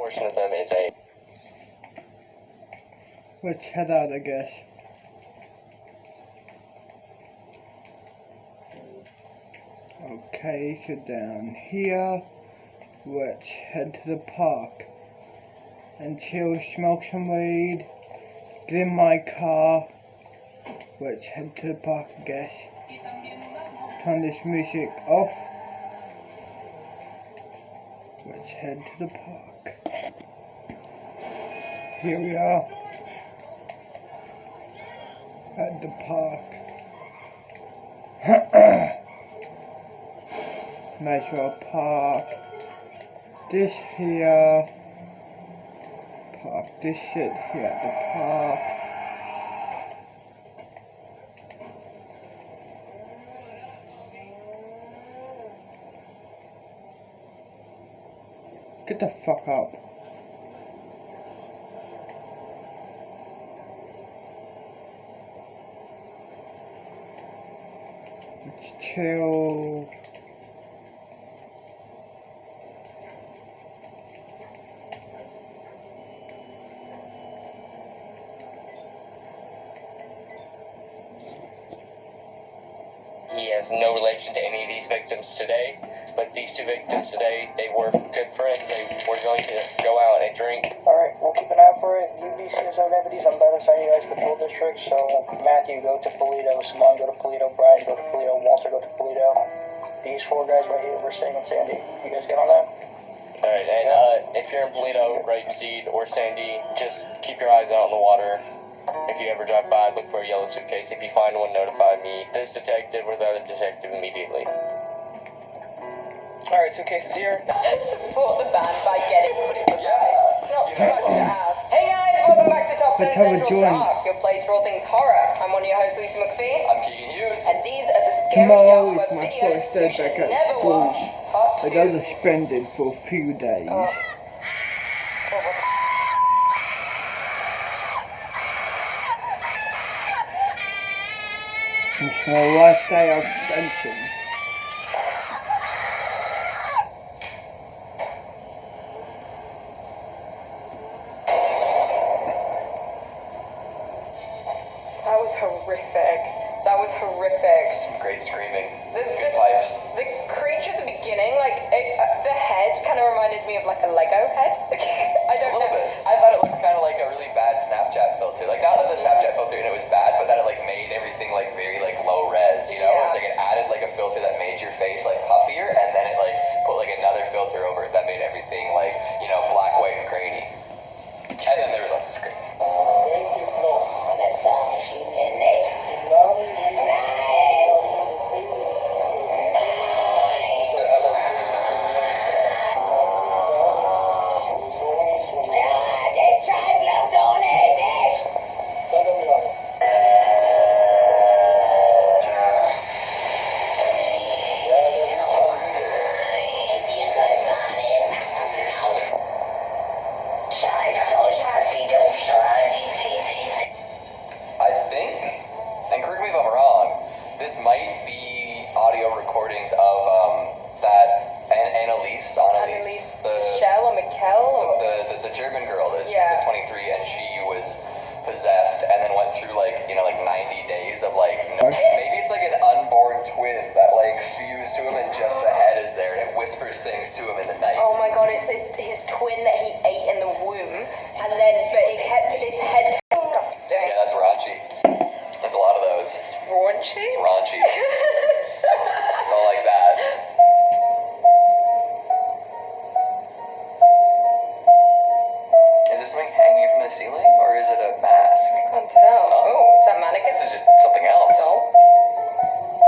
portion of them is a... Let's head out, I guess. Okay, so down here, let's head to the park and chill, smoke some weed, get in my car, let's head to the park, I guess. Turn this music off, let's head to the park. Here we are, at the park. Metro Park. This here. Park this shit here at the park. Get the fuck up. Let's chill. He has no relation to any of these victims today, but these two victims today, they were good friends. They were going to go out and drink. Alright, we'll keep an eye out for it. You DCSO deputies, I'm about to assign you guys patrol districts. So, Matthew, go to Paleto. Simone, go to Paleto. Brian, go to Paleto. Walter, go to Paleto. These four guys right here, we're staying in Sandy. You guys get on that? Alright, and if you're in Paleto, Rapeseed, or Sandy, just keep your eyes out on the water. If you ever drive by, look for a yellow suitcase. If you find one, notify me, this detective, or the other detective immediately. Alright, suitcase is here. Support the band by getting goodies. It's not too much to ask. Hey guys, welcome back to Top 10 Central Dark, your place for all things horror. I'm one of your hosts, Lisa McPhee. I'm Keegan Hughes. And these are the scary Tomorrow dark is web my videos first day you should back at never school. watch. Part I 2. got suspended for a few days. It's my last day of suspension. That was horrific. That was horrific. Some great screaming. The pipes. The creature at the beginning, like, the head kind of reminded me of like a Lego head. I don't know. I thought it looked kind of like a really bad Snapchat filter. Like, not that the Snapchat filter in it was bad, but that it like made everything like very like low res, you know? Yeah. It's like it added like a filter that made your face like puffier, and then it like put like another filter over it that made everything like, you know, black, white, and grainy. And then there was lots of screaming. I think, and correct me if I'm wrong, this might be audio recordings of Annalise, Michelle or Mikkel or... the German girl that's Yeah. 23, and she was possessed and then went through like, you know, like 90 days of like, maybe it's like an unborn twin that like fused to him and just the head is there and it whispers things to him in the night. Oh my god, it's his twin that he ate in the womb, and then, but it kept its head disgusting. Yeah, that's raunchy. There's a lot of those. It's raunchy? It's raunchy. Don't like that. Is this something hanging from the ceiling, or is it a mask? Can't tell. Oh, is that mannequin? This is just something else. No.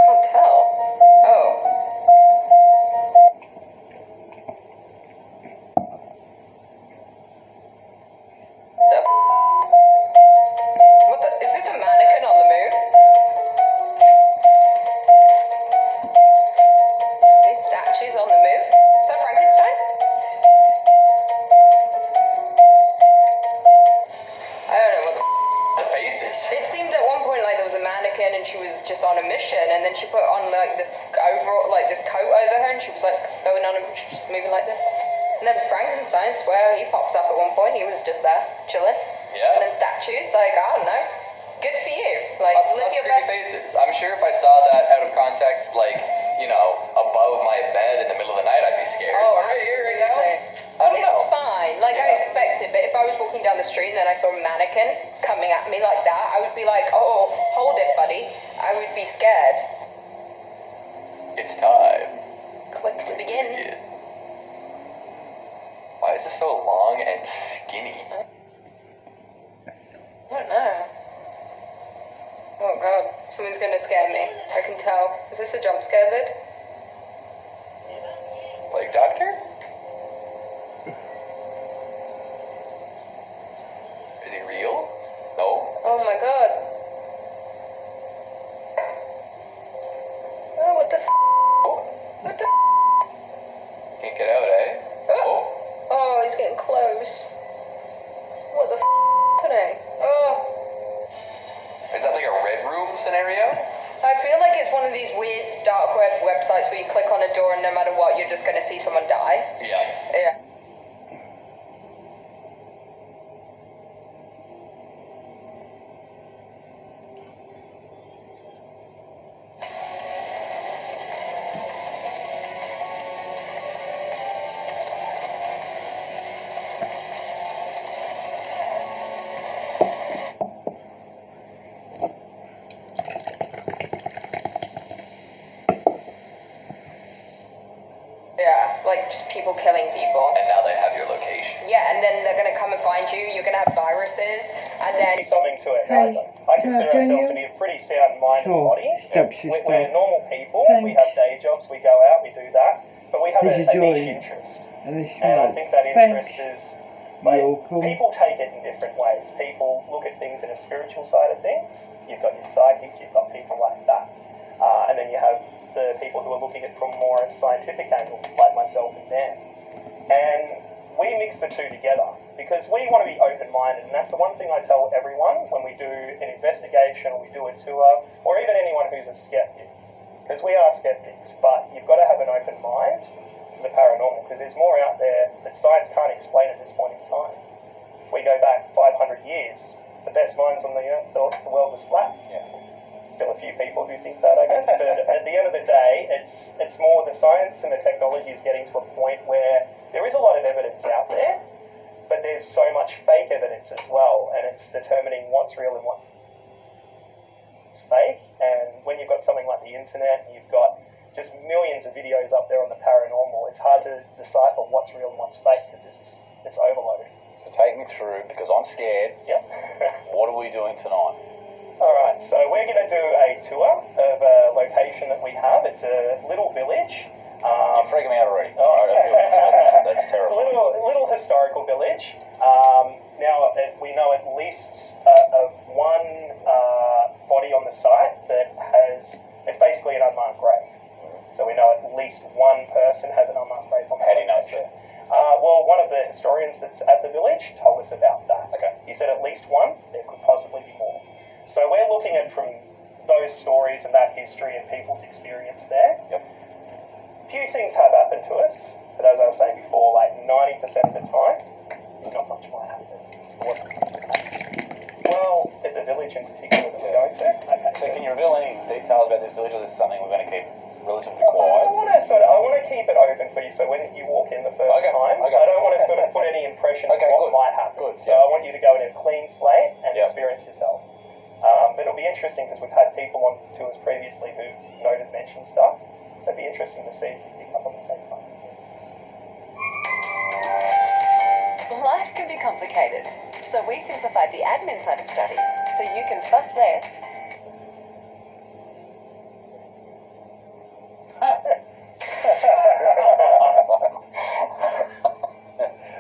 Can't tell. Oh. What the? Is this a mannequin on the move? These statues on the move? Is that Frankenstein? I don't know what The faces. it seemed at one point like there was a mannequin and she was just on a mission, and then she put on like this overall, like this coat over her, and she was like going on and she was just moving like this. And then Frankenstein, I swear, he popped up at one point. He was just there, chilling. Yeah. And then statues, like, I don't know. Good for you. Like, live Lots your of creepy best. faces. I'm sure if I saw that out of context, like, you know, above my bed in the middle of the night, I'd be scared. Oh, But right here, right now, absolutely. I don't know. It's fine. Like, I Yeah. expected, but if I was walking down the street and then I saw a mannequin coming at me like that, I would be like, oh, hold it, buddy. I would be scared. It's time. Click to begin. Yeah. Why is this so long and skinny? I don't know. Oh god, someone's gonna scare me. I can tell. Is this a jump scare vid? Plague Doctor? Is he real? No? Oh my god. Oh, what the f? Oh, What the f? can't get out, eh? Oh. Oh, he's getting close. What the f happening? Oh. Is that like a Red Room scenario? I feel like it's one of these weird dark web websites where you click on a door and no matter what, you're just gonna see someone die. Yeah. Yeah. Yeah, like just people killing people. And now they have your location. Yeah, and then they're gonna come and find you. You're gonna have viruses, and then Something to it. Hey, I consider can ourselves you- to be a pretty sound mind and Sure. body. Stop, We're normal people. We Thanks. have day jobs. We go out. We do that. But we have a This is niche Joy. interest, And this and I smoke. think that Thanks. interest is like Welcome. people take it in different ways. People look at things in a spiritual side of things. You've got your psychics. You've got people like that, and then you have the people who are looking at it from more a scientific angle, like myself and Dan. And we mix the two together because we want to be open-minded, and that's the one thing I tell everyone when we do an investigation or we do a tour, or even anyone who's a skeptic. Because we are skeptics, but you've got to have an open mind to the paranormal, because there's more out there that science can't explain at this point in time. If we go back 500 years, the best minds on the earth thought the world was flat. Yeah. Still a few people who think that, I guess. But at the end of the day, it's more the science and the technology is getting to a point where there is a lot of evidence out there, but there's so much fake evidence as well, and it's determining what's real and what's fake. And when you've got something like the internet, and you've got just millions of videos up there on the paranormal, it's hard to decipher what's real and what's fake because it's overloaded. So take me through, because I'm scared. Yep. What are we doing tonight? Alright, so we're going to do a tour of a location that we have. It's a little village. You're freaking me out already. Oh, That's It's a terrifying. little historical village. Now, we know at least of one body on the site that it's basically an unmarked grave. So we know at least one person has an unmarked grave on the How do you know location. that? Well, one of the historians that's at the village told us about that. Okay. He said at least one, there could possibly be more. So we're looking at from those stories and that history and people's experience there. Yep. Few things have happened to us, but as I was saying before, like 90% of the time, not much might happen. Well, at the village in particular that we're going to. Okay. So can you reveal any details about this village, or this is something we're going to keep relatively I quiet? want to keep it open for you, so when you walk in the first Okay, time, okay. I don't want to sort of put any impression Okay, of what good. might happen. Good, So yeah. I want you to go in a clean slate and Yeah. experience yourself. But it'll be interesting because we've had people on tours previously who've noted mentioned stuff, so it'd be interesting to see if you pick up on the same thing. Life can be complicated, so we simplified the admin side of study so you can fuss less.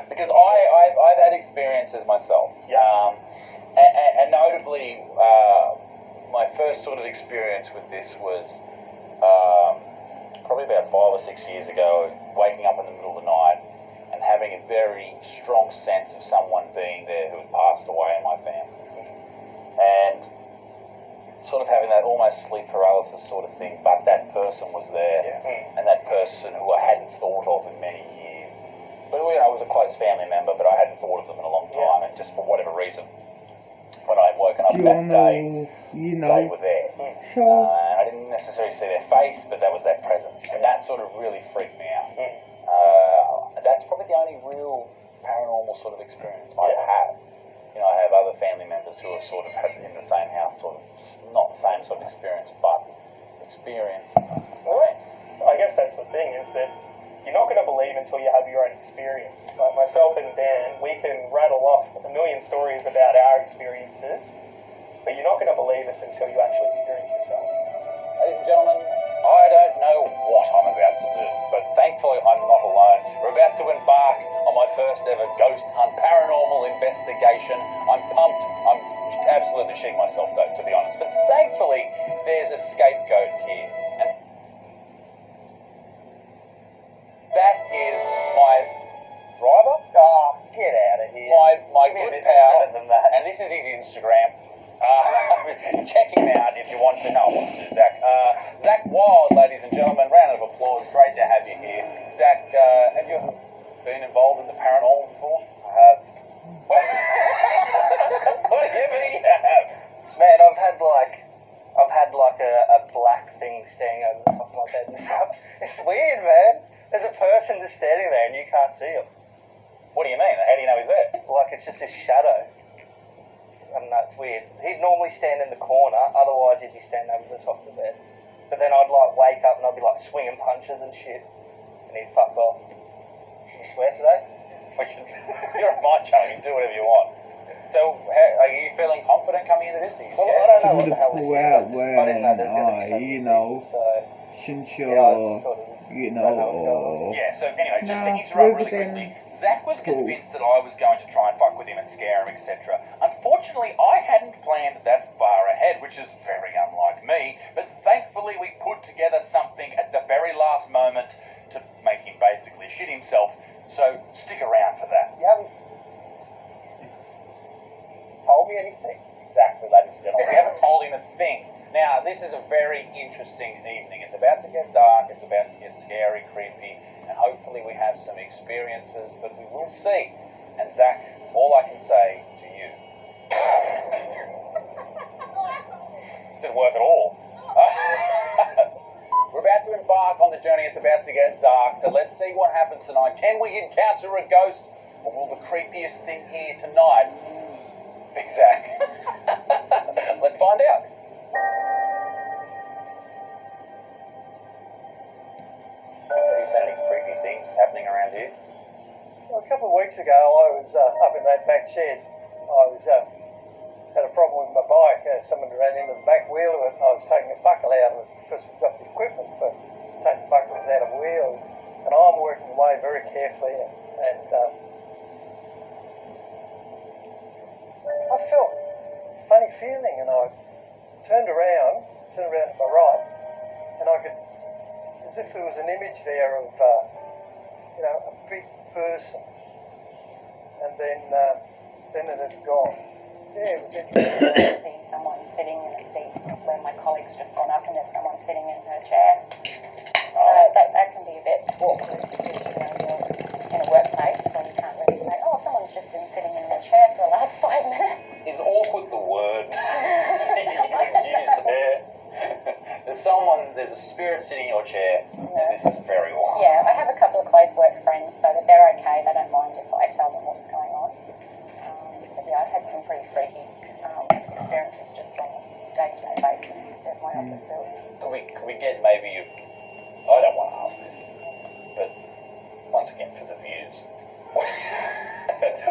Because I've had experiences myself. Yeah. And notably, my first sort of experience with this was probably about 5 or 6 years ago, waking up in the middle of the night and having a very strong sense of someone being there who had passed away in my family. And sort of having that almost sleep paralysis sort of thing, but that person was there, Yeah. and that person who I hadn't thought of in many years. But you know, it was a close family member, but I hadn't thought of them in a long time, and just for whatever reason, when I had woken up Do you that day, they were there. So, And I didn't necessarily see their face, but that was that presence, and that sort of really freaked me out. That's probably the only real paranormal sort of experience I've had. You know, I have other family members who are sort of in the same house, sort of not the same sort of experience, but experiences. Well, I guess that's the thing, is that you're not going to believe until you have your own experience. Like myself and Dan, we can rattle off a million stories about our experiences, but you're not going to believe us until you actually experience yourself. Ladies and gentlemen, I don't know what I'm about to do, but thankfully I'm not alone. We're about to embark on my first ever ghost hunt paranormal investigation. I'm pumped. I'm absolutely shitting myself though, to be honest. But thankfully, there's a scapegoat here. And that is my driver. Get out of here. My Give me a good bit pal. better than that. And this is his Instagram. Check him out if you want to know what to do, Zach. Zach Wild, ladies and gentlemen, round of applause. Great to have you here. Zach, have you been involved in the paranormal before? I have. What do you mean you have? Man, I've had like a black thing standing over the top of my bed and stuff. It's weird, man. There's a person just standing there and you can't see him. What do you mean? How do you know he's there? Like it's just this shadow. I don't know, it's weird. He'd normally stand in the corner, otherwise he'd be standing over the top of the bed. But then I'd like wake up and I'd be like swinging punches and shit, and he'd fuck off. Should we swear today? You're a macho, you can do whatever you want. So, are you feeling confident coming into this? Are you Well, scared? I don't know what to the hell this pull is. out I didn't know there's gonna be so you many know, things, so since yeah, I you're, just sort of you don't know what's going know, Yeah, so anyway, just to No, interrupt rather really than- quickly, Zach was convinced that I was going to try and fuck with him and scare him, etc. Unfortunately, I hadn't planned that far ahead, which is very unlike me, but thankfully we put together something at the very last moment to make him basically shit himself, so stick around for that. you haven't told me anything. Exactly, ladies and gentlemen. We haven't told him a thing. Now, this is a very interesting evening. It's about to get dark, it's about to get scary, creepy, and hopefully we have some experiences, but we will see. And Zach, all I can say to you... didn't work at all. We're about to embark on the journey. It's about to get dark, so let's see what happens tonight. Can we encounter a ghost, or will the creepiest thing here tonight be Zach? Let's find out. Have you seen any creepy things happening around here? Well, a couple of weeks ago, I was up in that back shed. I was had a problem with my bike. Someone ran into the back wheel of it, and I was taking a buckle out of it because we've got the equipment for taking buckles out of wheel. And I'm working away very carefully, and I felt a funny feeling, and I turned around to my right, and I could, as if there was an image there of, a big person, and then it had gone. Yeah, it was interesting. See someone sitting in a seat where my colleague's just gone up and there's someone sitting in her chair. So that can be a bit awkward because, you're in a workplace where you can't really say, oh, someone's just been sitting in their chair for the last 5 minutes. Is awkward the word you would use there? There's a spirit sitting in your chair, and this is very awkward. Yeah, I have a couple of close work friends so that they're okay. They don't mind if I tell them what's going on. But yeah, I've had some pretty freaky experiences just on a day-to-day basis at my office building. Could we get maybe I don't want to ask this, but once again for the views.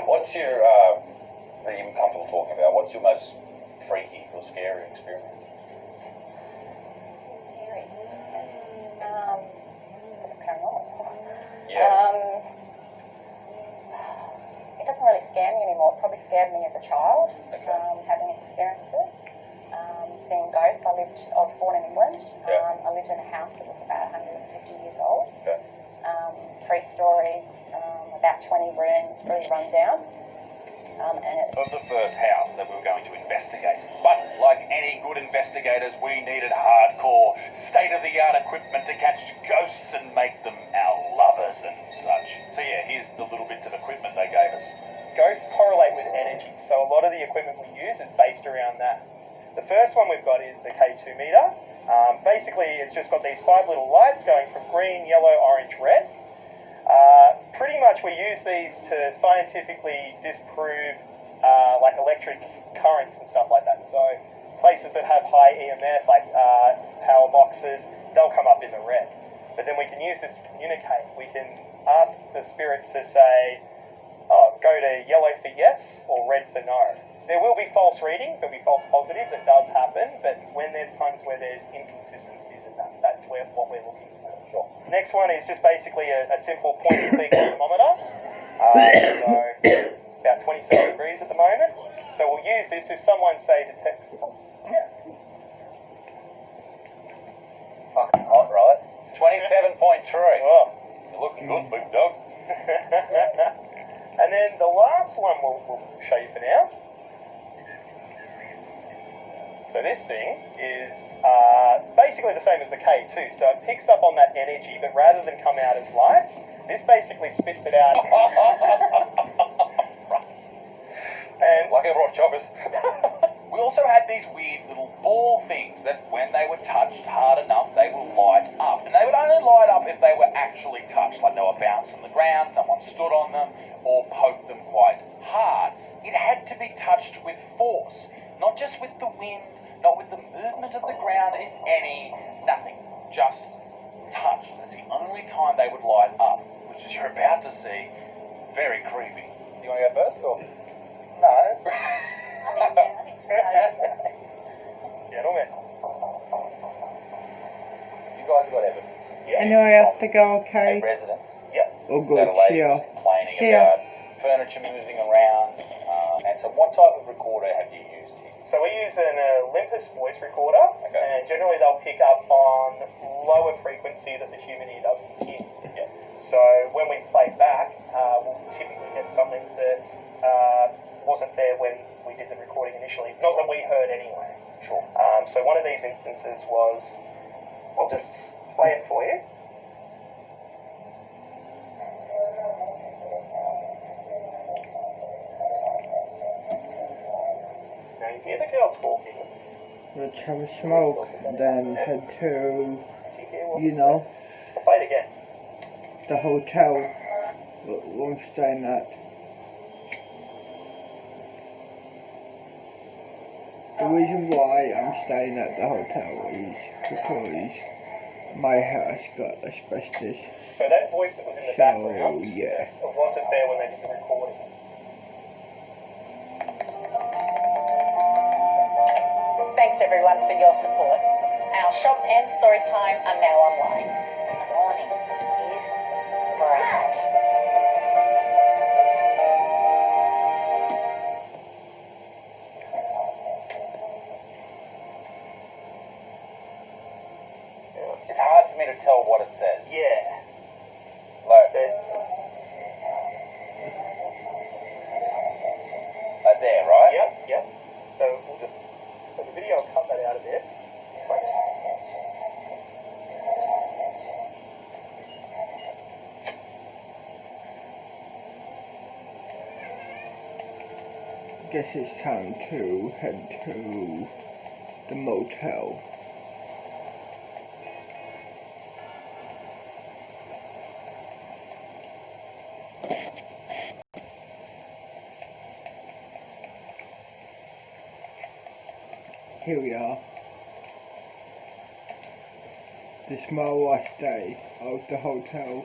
What's your that you're comfortable talking about? What's your most freaky or scary experience? Scary experience. For the paranormal. Yeah. It doesn't really scare me anymore. It probably scared me as a child, Okay. having experiences. Seeing ghosts. I was born in England. Yeah. I lived in a house that was about 150 years old. Okay. 3 stories, about 20 rooms, really run down. and it Of the first house that we were going to investigate. But like any good investigators, we needed hardcore, state-of-the-art equipment to catch ghosts and make them our lovers and such. So yeah, here's the little bits of equipment they gave us. Ghosts correlate with energy, so a lot of the equipment we use is based around that. The first one we've got is the K2 meter. Basically, it's just got these 5 little lights going from green, yellow, orange, red. Pretty much we use these to scientifically disprove like electric currents and stuff like that. So places that have high EMF, like power boxes, they'll come up in the red. But then we can use this to communicate. We can ask the spirit to say, go to yellow for yes or red for no. There will be false readings, there'll be false positives, it does happen, but when there's times where there's inconsistencies in that, that's what we're looking for. Sure. Next one is just basically a simple point and click thermometer. So about 27 degrees at the moment. So we'll use this if someone say detect. Yeah. Fucking hot, right? 27.3. Oh. You're looking good, big dog. And then the last one we'll show you for now. So this thing is basically the same as the K2. So it picks up on that energy, but rather than come out as lights, this basically spits it out. And Like I brought choppers. We also had these weird little ball things that when they were touched hard enough, they will light up. And they would only light up if they were actually touched, like they were bounced on the ground, someone stood on them, or poked them quite hard. It had to be touched with force, not just with the wind, not with the movement of the ground, if any, nothing. Just touched. That's the only time they would light up, which as you're about to see, very creepy. You want to go first, or? No. gentlemen, You guys have got evidence. yeah. Anyway, I have to go, okay? Residents. Oh, That good. a lady See ya. was complaining See ya. about furniture moving around. And so what type of recorder have you used here? So we use an Olympus voice recorder, Okay. and generally they'll pick up on lower frequency that the human ear doesn't hear. Yeah. So when we play back, we'll typically get something that wasn't there when we did the recording initially. Not that we heard anyway. Sure. So one of these instances was, I'll just play it for you. Now you hear the girl talking. Let's have a smoke, then head to, Do you hear what you was know, said? I'll play it again. the hotel that we're staying at. The reason why I'm staying at the hotel is because my house got asbestos. So that voice that was in the So, background, yeah. it wasn't there when they did the recording. Thanks everyone for your support. Our shop and story time are now online. The morning is bright. It's hard for me to tell what it says. Yeah. Like, It, there, right? yep. So we'll just, so the video, I'll cut that out a bit. Guess it's time to head to the motel. Here we are. This is my last day of the hotel.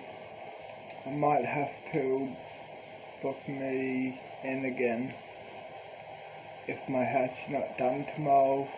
I might have to book me in again if my house is not done tomorrow.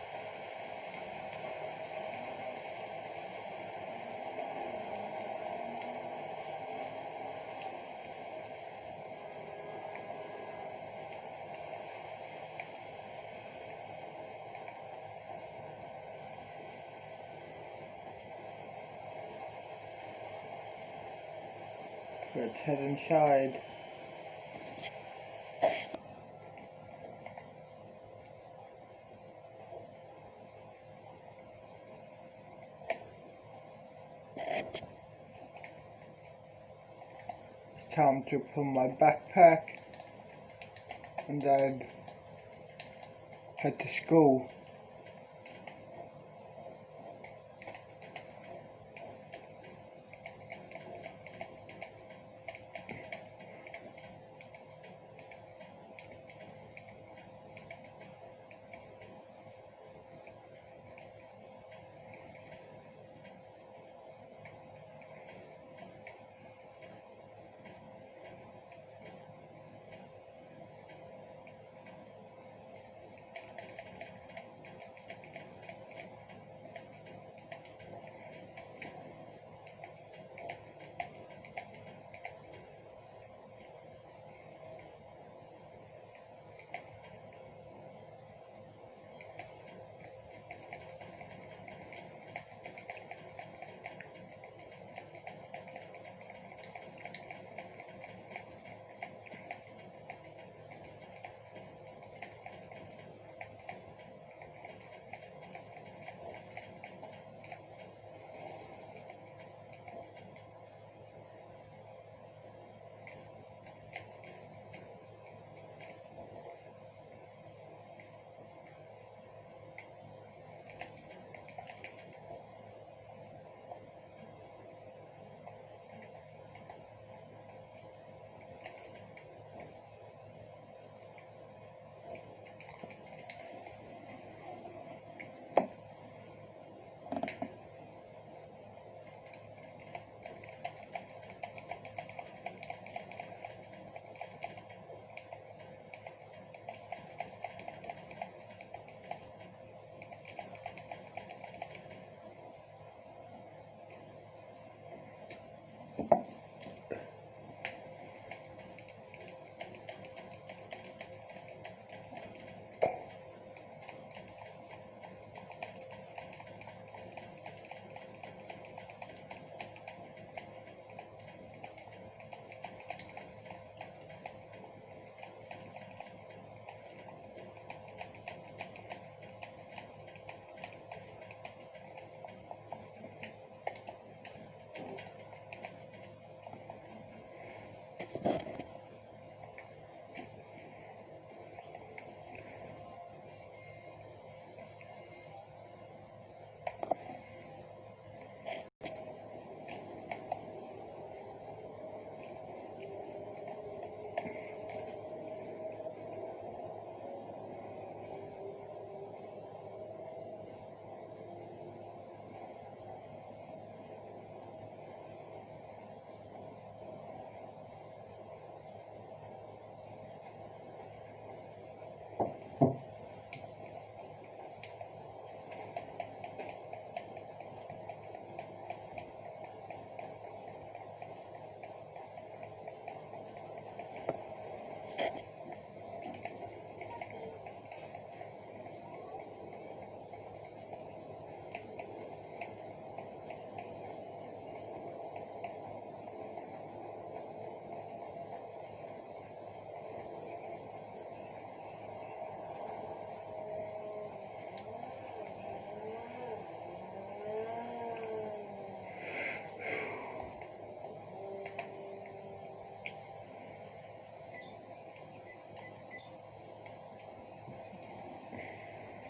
Let's head inside. time to put on my backpack and then head to school.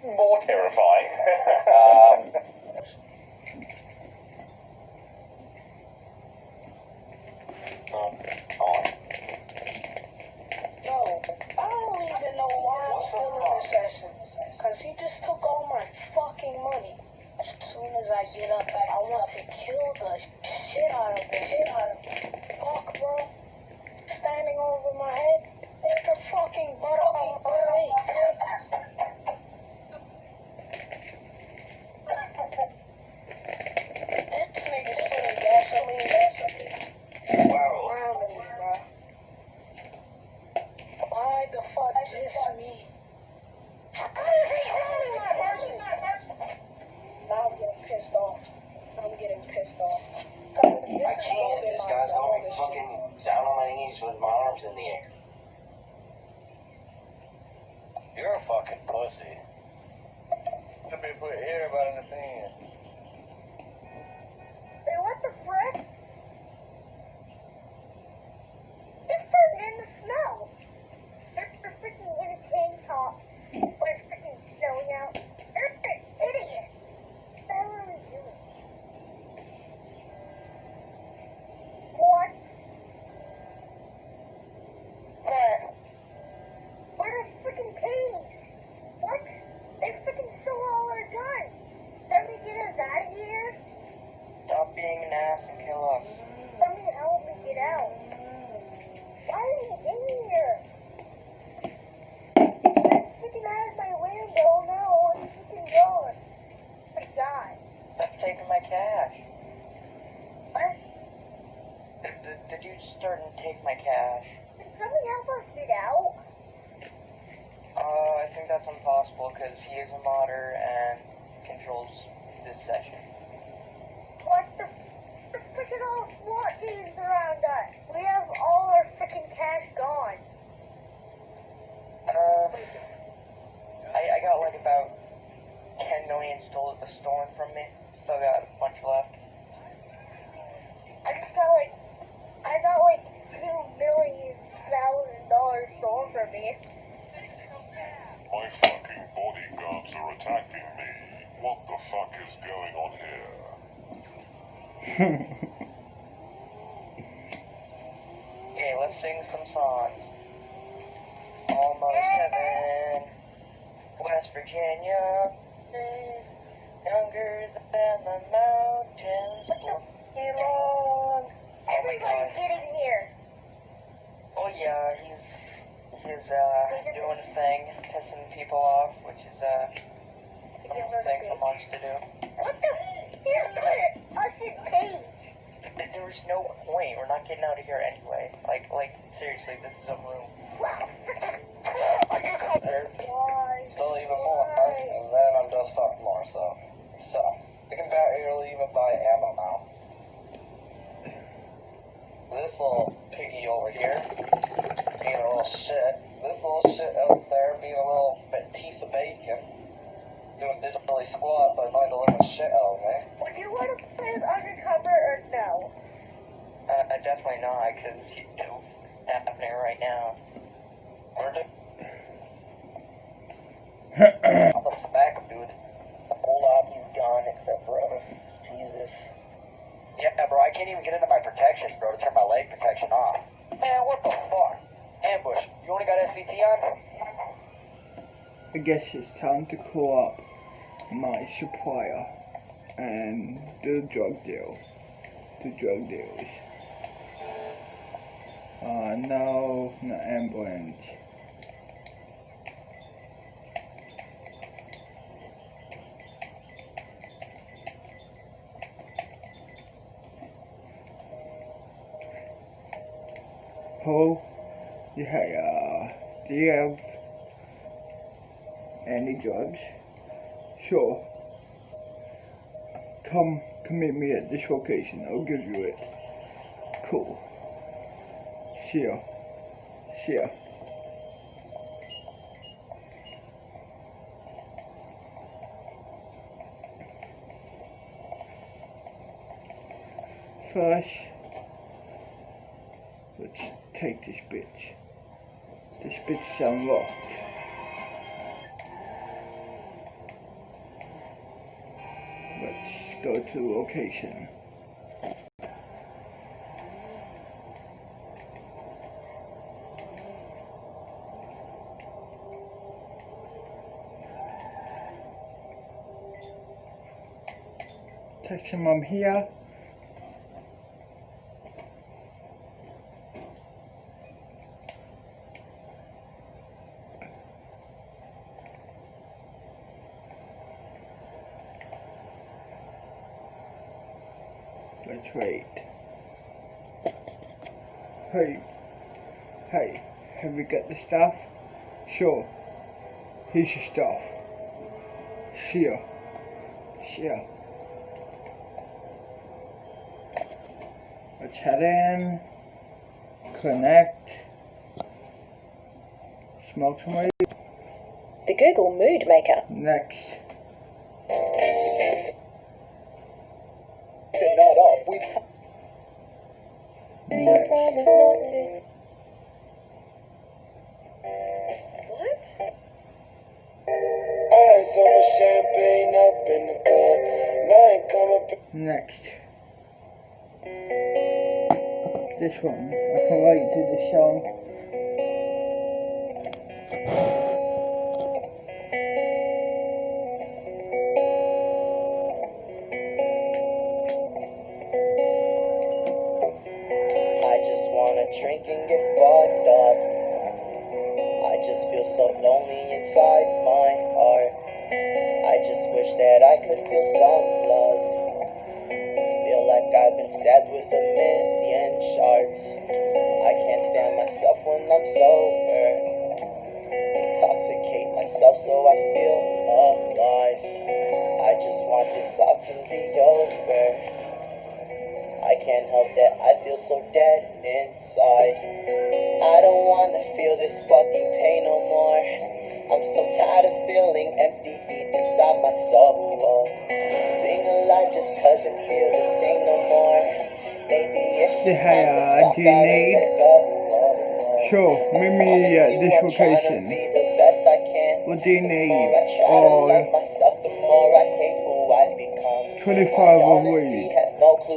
More terrifying. Yo, I don't even know why I'm still in this session. Cause he just took all my fucking money. As soon as I get up, I want to kill the shit out of him. Fuck, bro. Standing over my head. It's the fucking butt on my face. This nigga's putting gasoline around me, bro. Why the fuck just me? How is he holding my person? Now I'm getting pissed off. I can't. This guy's got me fucking down on my knees with my arms in the air. You're a fucking pussy. Should be put everybody in the pen. Hey, what the frick? because he is a modder and controls this session. What the freaking all SWAT teams around us? We have all our freaking cash gone. I got like about 10 million stolen from me. Still got a bunch left. I got like $2,000,000 stolen from me. My fucking bodyguards are attacking me. What the fuck is going on here? Okay, let's sing some songs. Almost heaven, West Virginia, younger than the mountains belong. Everybody's getting here. Oh yeah, he's doing his thing, pissing people off, which is one of the things I'm wants to do. What the? Here's us in cage. There was no point. We're not getting out of here anyway. Like seriously, this is a room. Still even more, and then I'm just fucked more, so we can barely even buy ammo now. This little piggy over here, being a little shit. This little shit out there, being a little piece of bacon. Doing digitally squat, but annoying the living shit out of me. Would you want to play as undercover or no? Definitely not, because he's happening right now. I'm a smack him, dude. Hold on, he's gone, except for Jesus. Yeah, bro, I can't even get into my protection, bro, to turn my leg protection off. Man, what the fuck? Ambush, you only got SVT on? I guess it's time to call up my supplier and the drug deals. No, not ambulance. Oh, yeah, do you have any drugs? Sure. Come meet me at this location. I'll give you it. Cool. See ya. First, let's take this bitch. This bitch is unlocked. Let's go to location. Text him I'm here. Let's wait. Hey, have you got the stuff? Sure. Here's your stuff. See ya. Let's head in, connect, smoke some weed. The Google Mood Maker. Next. Not off. Next. What? Eyes on my champagne up in the club. Now ain't coming. Next. This one. I can write to the song. Drink and get fucked up. I just feel so lonely inside my heart. I just wish that I could feel some love. Feel like I've been stabbed with a million shards. I can't stand myself when I'm sober. Intoxicate myself so I feel can't help that I feel so dead inside. I don't wanna feel this fucking pain no more. I'm so tired of feeling empty deep inside my soul. Being alive just doesn't feel the same no more. Maybe it's Say hi, do you need? Sure, meet me at this location. What do you need? Or 25 of weed.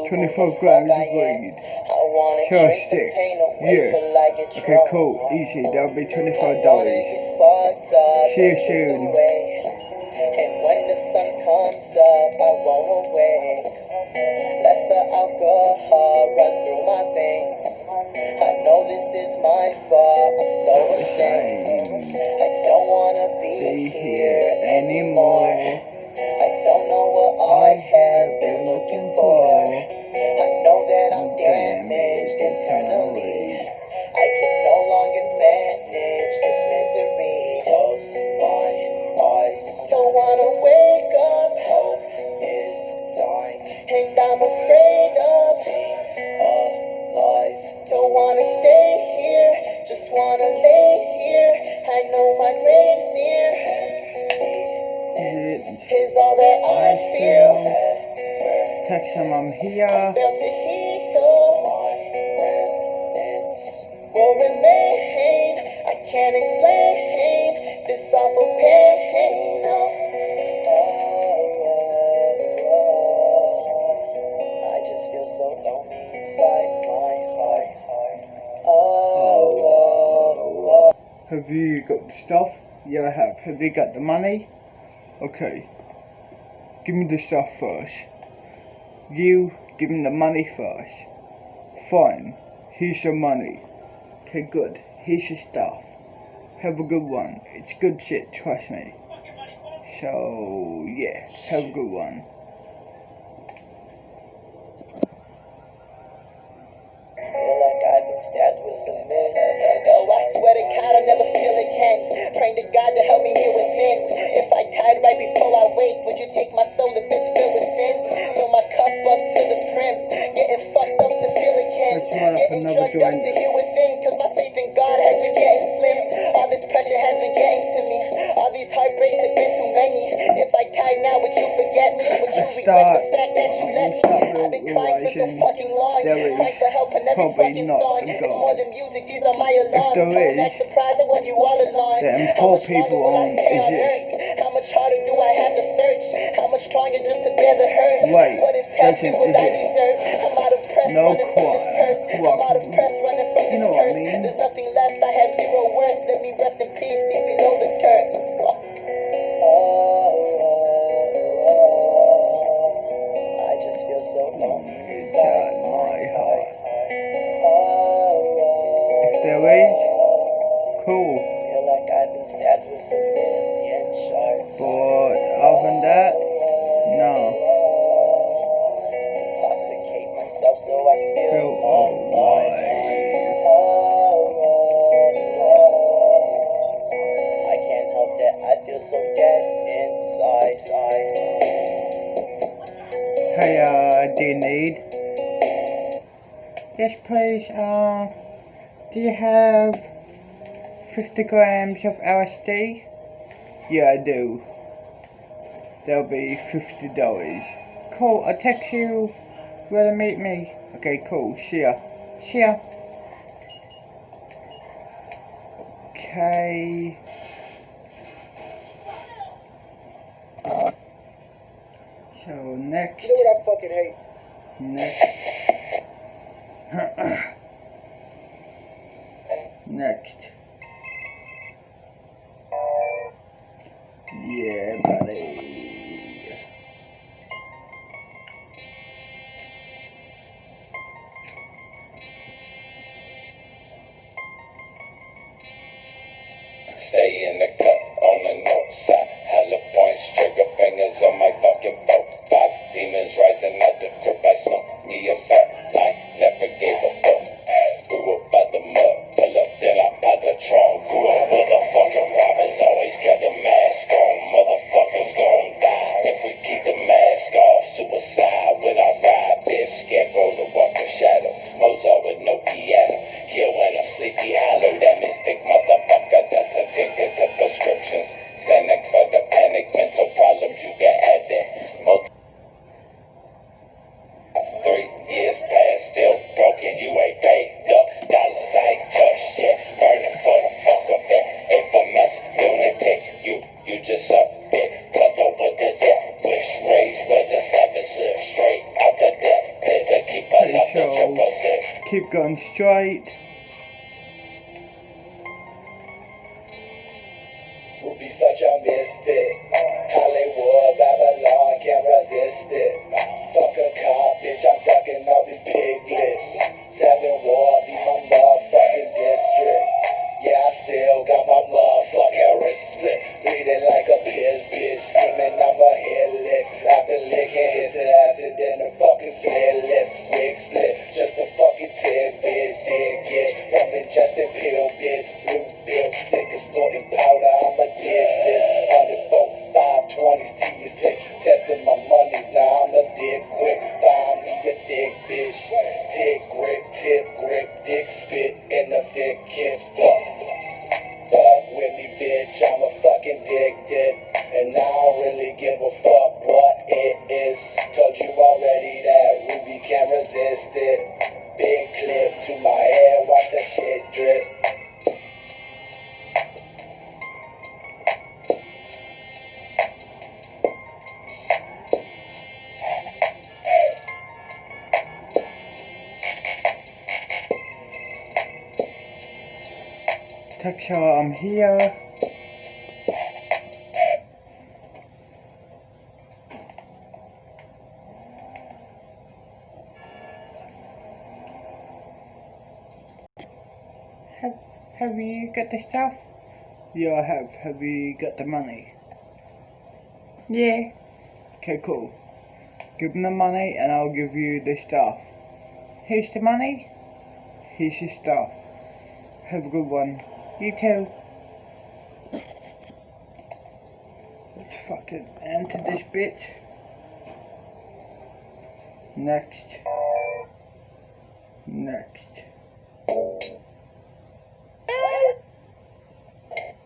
25 grams of weed. Sure, stick. Yeah. Okay, cool. Easy. That'll be $25. See you soon. And when the sun comes up, I won't awake. Let the alcohol run through my veins. I know this is my fault, I'm so ashamed. I don't wanna be here anymore. I don't know what I have been looking for. I know that I'm damaged internally. I can no longer manage this misery. Close my eyes. Don't wanna wake up, hope is dying. And I'm afraid of being alive. Don't wanna stay here, just wanna lay here. I know my grave's near. Is all that I feel. Text him I'm here. I failed to heal. My remnants will remain. I can't explain this awful pain. I just feel so lonely inside my heart. Have you got the stuff? Yeah, I have. Have you got the money? Okay. Give me the stuff first. You give me the money first. Fine. Here's your money. Okay, good. Here's your stuff. Have a good one. It's good shit, trust me. So, yeah. Have a good one. Feel like I've been stabbed with a minute. Oh, I swear to God, I'll never feel again. Praying to God to help me heal within. If I died right before I wake, would you take my soul if it's filled with sin? Fill my cup up to the brim. Getting fucked up to feel again. Getting drugged up to heal within. Cause my faith in God has been getting slim. All this pressure has been getting to me. All these heartbreaks have been too many. If I die now, would you forget me? Would you regret the fact that you left me? I've been crying for so fucking long. Crying for help and every fucking song. It's more than music, these are my alarms. If there is, when you all alone. then poor people aren't exist. How much harder do I have to search? How much stronger just to bear the hurt? Wait, What is testing doesn't what I exist. deserve? I'm out of press No running from this curse. I'm out of press running from You this know what I curse. mean? There's nothing left, I have zero worth. Let me rest in peace, deep below the curse. I just feel so lonely inside my heart. If there is, cool. Feel like I've been stabbed with a million shards. But other than that, no. Intoxicate myself so I feel alive. I can't help that I feel so dead inside. Hey, do you need? Yes, please, do you have 50 grams of LSD? Yeah, I do. That'll be $50. Cool, I'll text you where to meet me. Okay, cool, see ya. See ya. Okay. So, next. You know what I fucking hate? Next. Next. Yeah, buddy. Stay in the cut on the north side. Hella points, trigger fingers on my fucking boat. 5 demons rising out the crib. I smoke me a fat line, never gave a fuck. Grew up by the mud, pull up, then I buy the trunk. Grew up with the fucking robbers, always got the mask on. Motherfuckers gon' die if we keep the mask off. Suicide when I ride, bitch, scarecrow to walk the keep going straight. Would be such a misfit. Hollywood, Babylon, can't resist it. Fuck a cop, bitch, I'm ducking all these piglets. 7 War, be my motherfucking district. Yeah, I still got my motherfucking wrist split. Bleeding like a piss, bitch, screaming I'm a headless. After licking his acid, then the fucking split lips. Wig split, just a fucking tidbit. Dig it, from ingested pill, bitch. Blue bill, sick of snorting powder, I'ma ditch this. 104, 520s, T6. Testing my monies, now I'm a dick quick. Find me a dick, bitch. Dick grip, tip grip, dick spit in the thick kiss. Fuck with me, bitch, I'm a fucking addicted. And I don't really give a fuck what it is. Told you already that Ruby can't resist it. Big clip to my head, watch that shit drip. Texture, I'm here. Have you got the stuff? Yeah, I have. Have you got the money? Yeah. Okay, cool. Give them the money and I'll give you the stuff. Here's the money. Here's your stuff. Have a good one. You too. Let's fucking enter this bitch. Next. Next.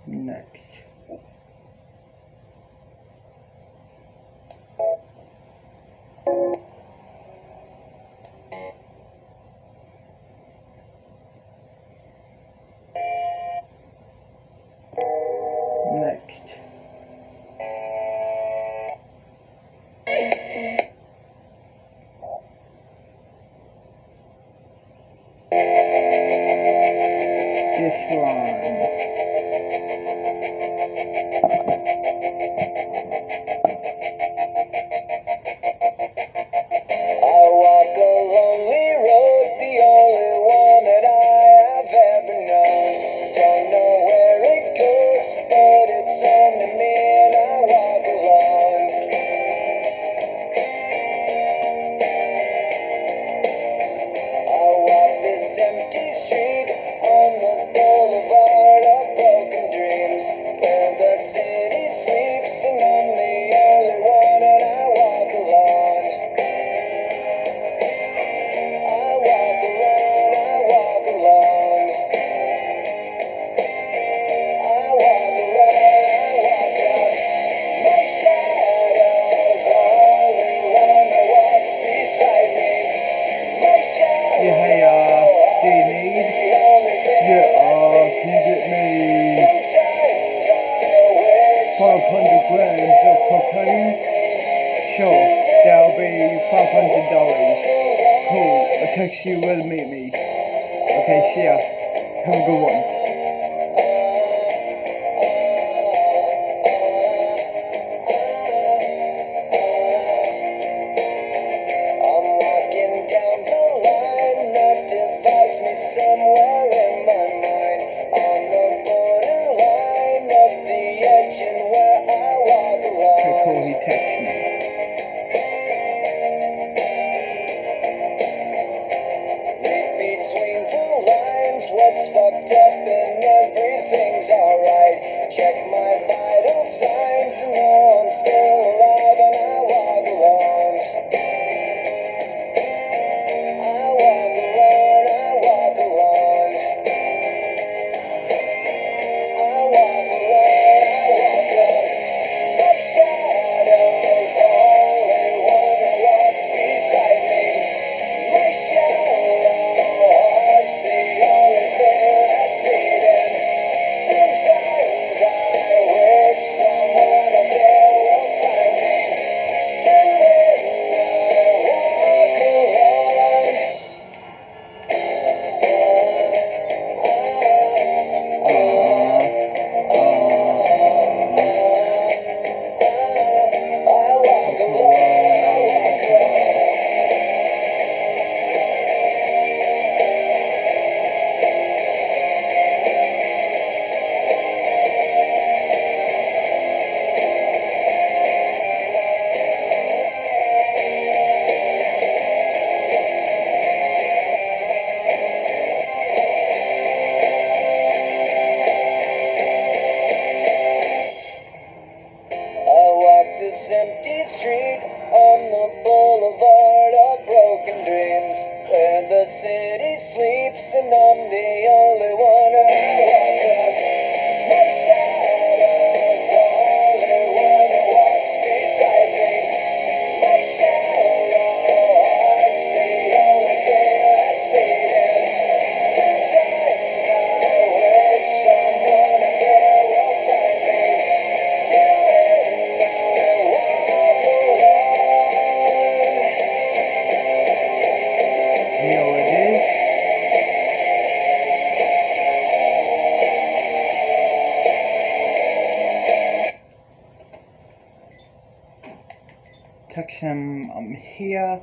Next. This one. You will meet me. Okay, see ya. Have a good one. Okay, cool, he texted me. I'm the only one who walks up. My shadow's the only one who walks beside me. My shadow, it's the only thing that's beating. Sometimes I wish someone out there will find me. Doing my walk alone. You know what it is? Text him, I'm here.